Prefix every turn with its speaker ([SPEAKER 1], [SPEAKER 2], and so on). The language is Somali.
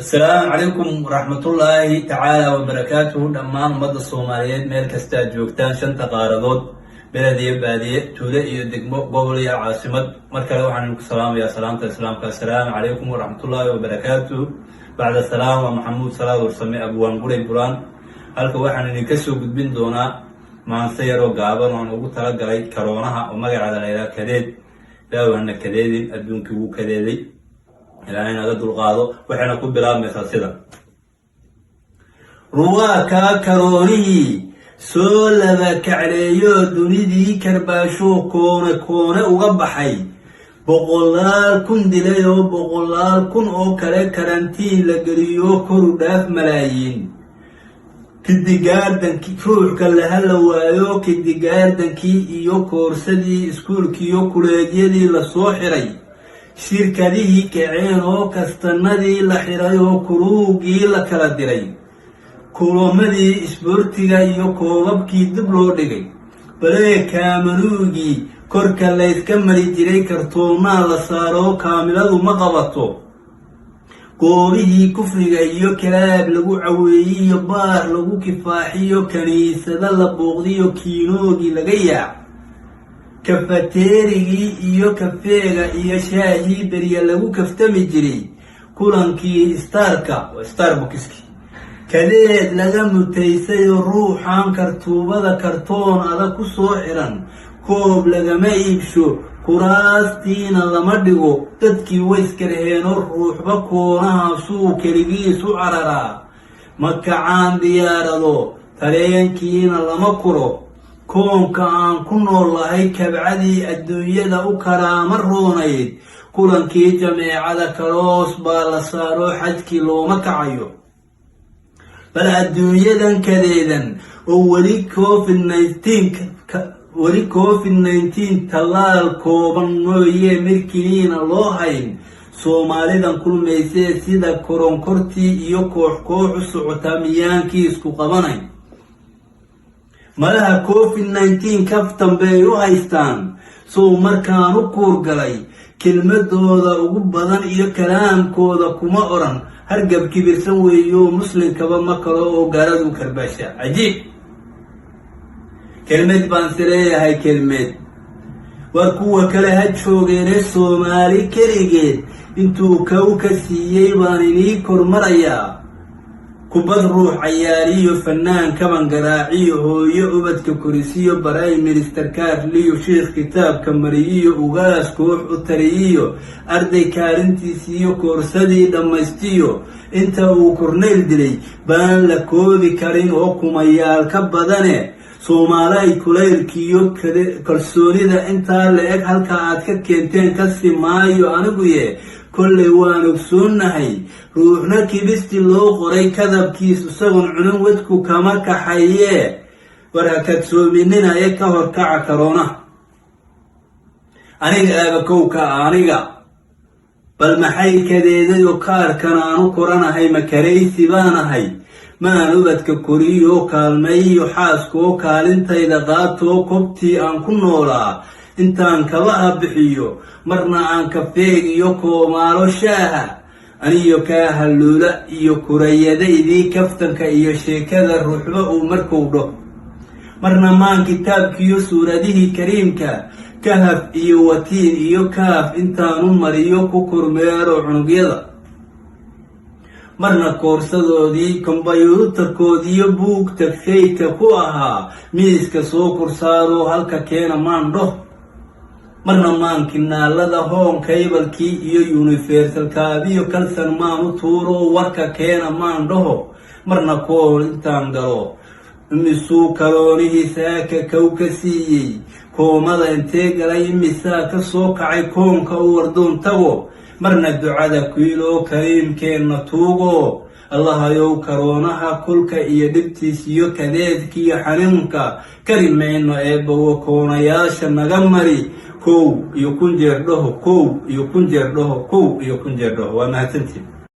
[SPEAKER 1] السلام عليكم ورحمة الله تعالى وبركاته. دمان مدى الصوماليات ميل كستا جوكتان شنطة قاردود بلدية بادية تولئي دقمو قولي عاصمة مركلو عنك السلام يا سلامة السلام عليكم ورحمة الله وبركاته. بعد السلام ومحمود صلاة ورسمي أبوان قولي بران هلك وحن نكسو قدبين دونا ما نسيرو قابر ونقو تلقى كورونها ومقع على الإله كديد لاو هنا كديد أدون كبو كديدي ilaahay naga dulqaado waxaana ku bilaabmaysaa sida ruwaaka karoonihii soo laba kacleeyo dunidii karbaasho koone uga baxay boqolaal kun dilay oo boqolaal kun oo kale karantiin la geliyo koru dhaaf malaayiin kidigaardankii ruuxka la waayo kidigaardankii iyo koorsadii iskuulkiiyo kuleedyadii la soo xiray shirkadihii kaceen oo kastanadii la xiray oo kuruugii la kala diray kulamadii isboortiga iyo koobabkii dib loo dhigay balee kaamanuugii korka layska mari jiray kartoonnaa la saaro kaamiladu ma qabato goobihii kufriga iyo kalaab lagu caweeyey iyo baar lagu kifaaxiyo kaniisada la booqdiyo kiinoogii laga yaac kafateerigii iyo kafeega iyo shaahii berya lagu kaftami jiray kulankii starbuckski kadeed laga mutaysayoo ruuxan kartuubada kartoon adag ku soo xiran koob lagama iibsho kuraastiina lama dhigo dadkii wayskarheenoo ruuxba koonahaasuu keligiisu cararaa makacaan diyaarado tareenkiina lama kuro koonka aan ku noolahay kabcadii adduunyada u karaama roonayd kulankii jameecada karoos baa la saaro xajkii looma kacayo bal adduunyadan kadeedan oo weli covid-19 tallaal kooban mooye mirkiniina loo hayn soomaalidan kulmaysee sida koronkortii iyo koox u socotaa miyaankii isku qabanayn malaha covid-19 kaftan bay u haystaan sow markaan u kuurgalay kelmadooda ugu badan iyo kalaamkooda kuma oran hargab kibirsan weeyo muslimkaba ma kalo oo gaaladu karbaasha cajiib kelmed baan sileeyahay kelmed war kuwa kale ha joogeene soomaali keligeed intuu kow ka siiyey baan inii kormarayaa kubad ruux cayaariyo fanaan kaban garaaciyo hooyo ubadka korisiyo baray minister kaarliyo sheekh kitaabka mariyiyo ugaas koox u tariyiyo arday kaalintiisiyo koorsadii dhammaystiyo inta uu korneyl dilay baan la koobi karin oo kumayaal ka badane soomaalay kulaylkiiyo kalsoonida intaa la eg halka aad ka keenteen kasi maayo aniguye kollay waan ogsoonnahay ruuxna kibisti loo qoray kadabkiis isagoon cunin wadku kama kaxayee war ha kadsoomininaye ka horkaca karoona aniga aabakowka aniga bal maxay kadeeday oo kaarkan aanu koranahay makaraysi baanahay maan ubadka koriyoo kaalmeeyo xaaskoo kaalintayda qaatoo kobtii aan ku noolaa intaan kabaha bixiyo marna aan kafeeg iyo koomaalo shaaha aniyo kaa halluula iyo kurayadaydii kaftanka iyo sheekada ruuxba uu markuu dho marna maan kitaabkiiyo suuradihii kariimka kahaf iyo watiin iyo kaaf intaanu mariyo ku kormeero cunugyada marna koorsadoodii kombayuutarkoodiiyo buugta faydka ku ahaa miiska soo korsaaroo halka keena maan dho marna maankinaalada hoon kaybalkii iyo universalkaabiyo kalsan maan u tuuroo warka keena maan dhaho marna kool intaan galo imisuu kaloonihii saaka kow ka siiyey koomada intee galay imisaa ka soo kacay koonka u wardoon tago marna ducada kiiloo kariimkeenna tuugo allahayow karoonaha kulka iyo dhibtiis iyo kadeedkiiyo xanuunka kari mayno eebbawo koonayaasha naga mari kow iyo kun jeer dhaho waa mahadsantiin